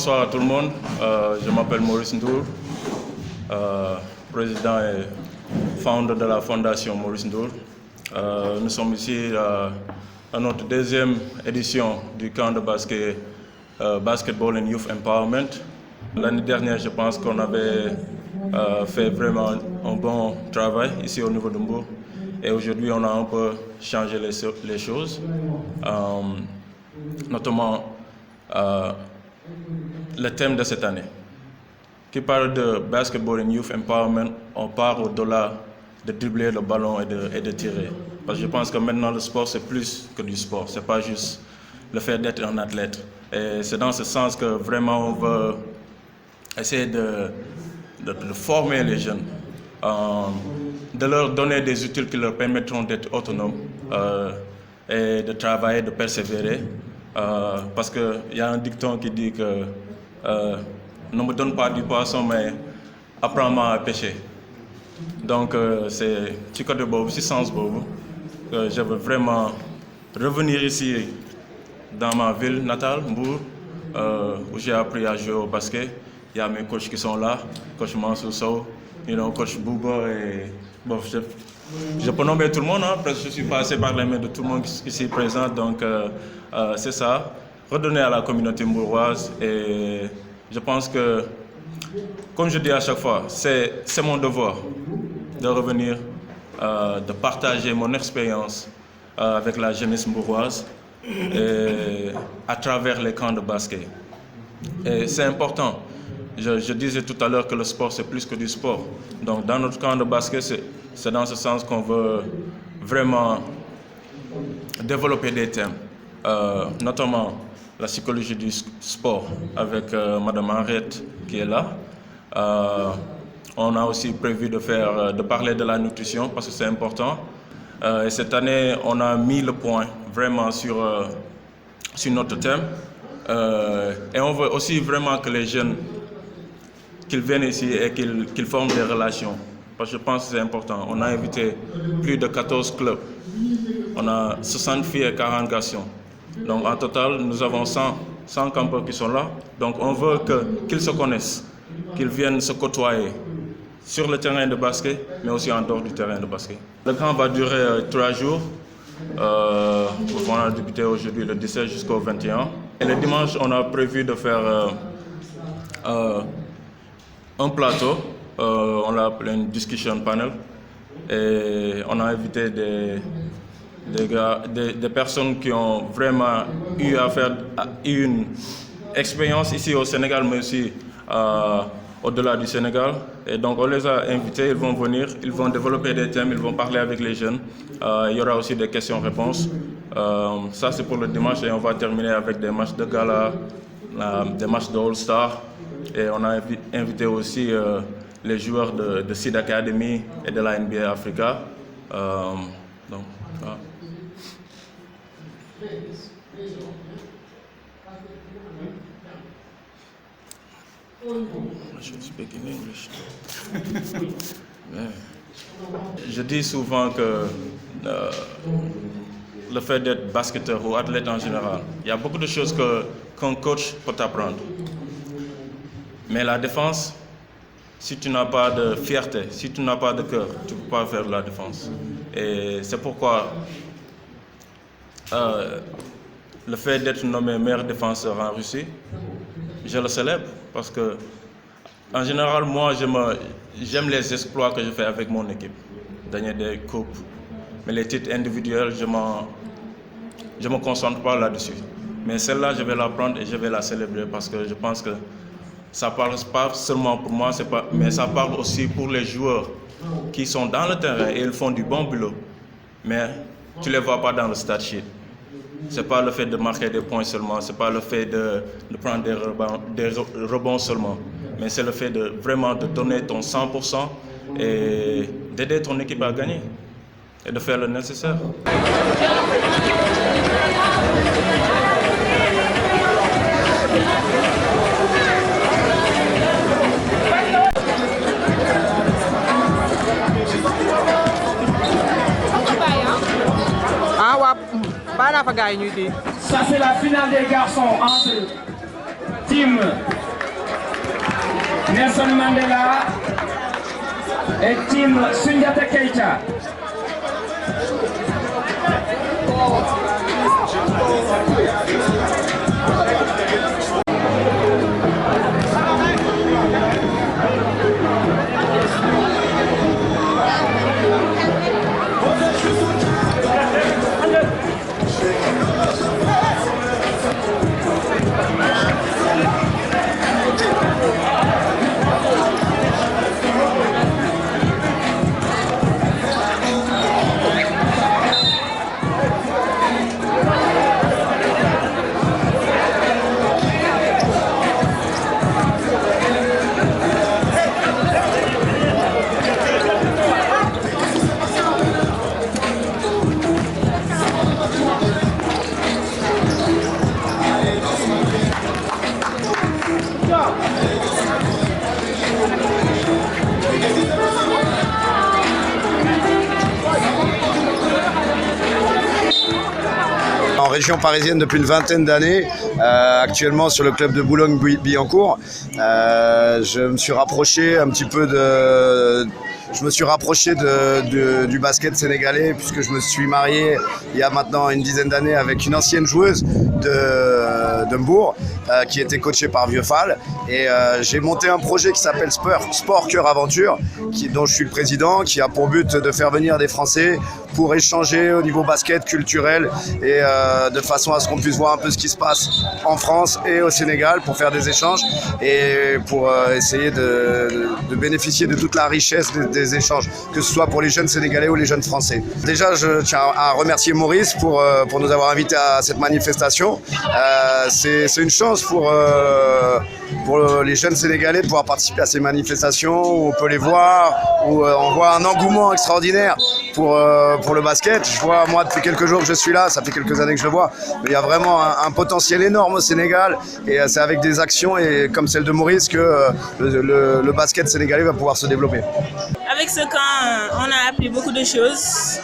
bonsoir à tout le monde. Je m'appelle Maurice Ndour, président et founder de la fondation Maurice Ndour. Nous sommes ici à notre deuxième édition du camp de basket, Basketball and Youth Empowerment. L'année dernière, je pense qu'on avait fait vraiment un bon travail ici au niveau de Mbour. Et aujourd'hui, on a un peu changé les choses, notamment le thème de cette année, qui parle de Basketball and Youth Empowerment. On part au-delà de dribbler le ballon et de tirer. Parce que je pense que maintenant, le sport, c'est plus que du sport. Ce n'est pas juste le fait d'être un athlète. Et c'est dans ce sens que vraiment, on veut essayer de former les jeunes, de leur donner des outils qui leur permettront d'être autonomes et de travailler, de persévérer. Parce qu'il y a un dicton qui dit que ne me donne pas du poisson, mais apprends-moi à pêcher. Donc c'est ci côté boobu, ci sens boobu que je veux vraiment revenir ici dans ma ville natale, Mbour, où j'ai appris à jouer au basket. Il y a mes coachs qui sont là, coach Mansour Sow, coach Bouba et bon, je peux nommer tout le monde, hein, parce que je suis passé par les mains de tout le monde ici présent, donc c'est ça, redonner à la communauté mbouroise. Et je pense que, comme je dis à chaque fois, c'est mon devoir de revenir, de partager mon expérience avec la jeunesse mbouroise à travers les camps de basket. Et c'est important. Je disais tout à l'heure que le sport, c'est plus que du sport. Donc, dans notre camp de basket, c'est dans ce sens qu'on veut vraiment développer des thèmes, notamment la psychologie du sport avec Madame Henriette qui est là. On a aussi prévu de parler de la nutrition parce que c'est important. Et cette année, on a mis le point vraiment sur notre thème. Et on veut aussi vraiment que les jeunes qu'ils viennent ici et qu'ils forment des relations. Parce que je pense que c'est important. On a invité plus de 14 clubs. On a 60 filles et 40 garçons. Donc en total, nous avons 100 campeurs qui sont là. Donc on veut qu'ils se connaissent, qu'ils viennent se côtoyer sur le terrain de basket, mais aussi en dehors du terrain de basket. Le camp va durer 3 jours. On a débuté aujourd'hui le 17 jusqu'au 21. Et le dimanche, on a prévu de faire un plateau. On l'a appelé une discussion panel. Et on a invité des personnes qui ont vraiment eu une expérience ici au Sénégal, mais aussi au-delà du Sénégal. Et donc on les a invités, ils vont venir, ils vont développer des thèmes, ils vont parler avec les jeunes. Il y aura aussi des questions-réponses. Ça c'est pour le dimanche et on va terminer avec des matchs de gala, des matchs de All-Star. Et on a invité aussi les joueurs de Seed Academy et de la NBA Africa. Donc, voilà. I should speak in English. Je dis souvent que le fait d'être basketteur ou athlète en général, il y a beaucoup de choses qu'un coach peut t'apprendre. Mais la défense, si tu n'as pas de fierté, si tu n'as pas de cœur, tu ne peux pas faire de la défense. Et c'est pourquoi le fait d'être nommé meilleur défenseur en Russie, je le célèbre parce que, en général, moi, j'aime les exploits que je fais avec mon équipe. Gagner des coupes. Mais les titres individuels, je me concentre pas là-dessus. Mais celle-là, je vais la prendre et je vais la célébrer parce que je pense que ça parle pas seulement pour moi, mais ça parle aussi pour les joueurs qui sont dans le terrain et ils font du bon boulot. Mais tu ne les vois pas dans le stat sheet. Ce n'est pas le fait de marquer des points seulement, ce n'est pas le fait de prendre des rebonds seulement, mais c'est le fait de vraiment de donner ton 100% et d'aider ton équipe à gagner et de faire le nécessaire. Ça c'est la finale des garçons entre team Nelson Mandela et team Sundiata Keita. En région parisienne depuis une vingtaine d'années, actuellement sur le club de Boulogne-Billancourt. Je me suis rapproché un petit peu du basket sénégalais puisque je me suis marié il y a maintenant une dizaine d'années avec une ancienne joueuse de Mbourg qui était coachée par Vieux Fall. Et j'ai monté un projet qui s'appelle Sport Cœur Aventure, dont je suis le président, qui a pour but de faire venir des Français pour échanger au niveau basket, culturel et de façon à ce qu'on puisse voir un peu ce qui se passe en France et au Sénégal pour faire des échanges et pour essayer de bénéficier de toute la richesse des échanges, que ce soit pour les jeunes Sénégalais ou les jeunes Français. Déjà, je tiens à remercier Maurice pour nous avoir invités à cette manifestation. C'est une chance pour les jeunes Sénégalais de pouvoir participer à ces manifestations où on peut les voir, où on voit un engouement extraordinaire pour le basket. Je vois, moi, depuis quelques jours que je suis là, ça fait quelques années que je le vois, mais il y a vraiment un potentiel énorme au Sénégal et c'est avec des actions et comme celle de Maurice que le basket sénégalais va pouvoir se développer. Avec ce camp, on a appris beaucoup de choses.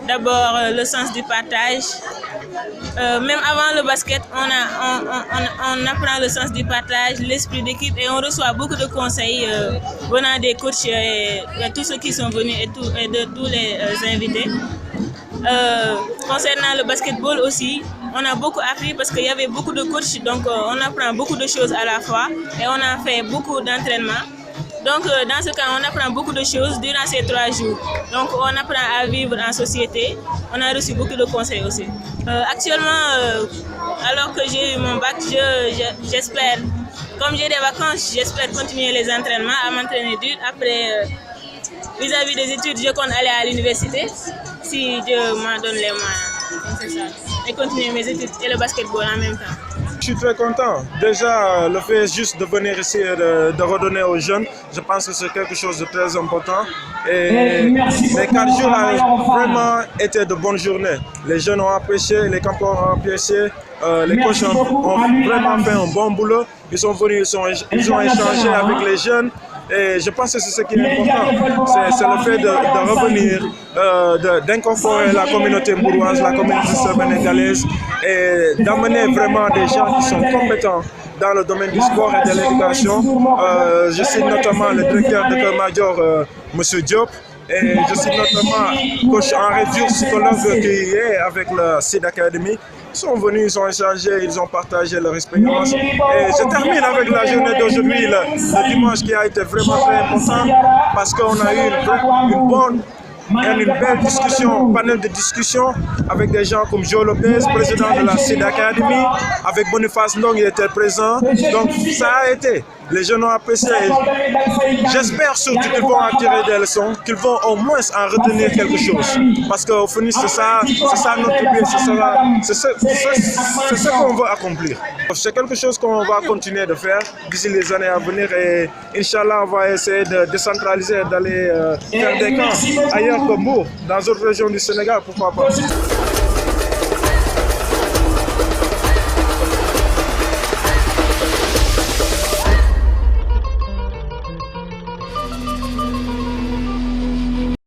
D'abord, le sens du partage. Même avant le basket, on apprend le sens du partage, l'esprit d'équipe et on reçoit beaucoup de conseils venant des coachs et de tous ceux qui sont venus et de tous les invités. Concernant le basketball aussi, on a beaucoup appris parce qu'il y avait beaucoup de coachs, donc on apprend beaucoup de choses à la fois et on a fait beaucoup d'entraînement. Donc dans ce cas, on apprend beaucoup de choses durant ces 3 jours. Donc on apprend à vivre en société. On a reçu beaucoup de conseils aussi. Actuellement, alors que j'ai eu mon bac, j'espère, comme j'ai des vacances, j'espère continuer les entraînements, à m'entraîner dur. Après, vis-à-vis des études, je compte aller à l'université, si Dieu m'en donne les moyens. C'est ça. Et continuer mes études et le basketball en même temps. Je suis très content. Déjà, le fait juste de venir ici et de redonner aux jeunes, je pense que c'est quelque chose de très important. Et les 4 jours ont vraiment été de bonnes journées. Les jeunes ont apprécié, les campeurs ont apprécié, les coachs ont vraiment fait un bon boulot. Ils sont venus, ils ont échangé avec les jeunes. Et je pense que c'est ce qui est important, c'est le fait de revenir, d'incorporer la communauté mbouroise, la communauté sénégalaise et d'amener vraiment des gens qui sont compétents dans le domaine du sport et de l'éducation. Je cite notamment le directeur de Keur Madior, M. Diop, et je cite notamment coach Henri Diouf, psychologue qui est avec la SID Academy. Ils sont venus, ils ont échangé, ils ont partagé leur expérience. Et je termine avec la journée d'aujourd'hui, le dimanche qui a été vraiment très important parce qu'on a eu une bonne et une belle discussion, panel de discussion avec des gens comme Joe Lopez, président de la SID Academy, avec Boniface Ndong, il était présent. Donc ça a été, les jeunes ont apprécié. J'espère surtout qu'ils vont en tirer des leçons, qu'ils vont au moins en retenir quelque chose. Parce qu'au final, c'est ça notre but, c'est ce qu'on veut accomplir. C'est quelque chose qu'on va continuer de faire d'ici les années à venir et Inch'Allah, on va essayer de décentraliser, d'aller faire des camps ailleurs que Mbour, dans d'autres régions du Sénégal, pourquoi pas.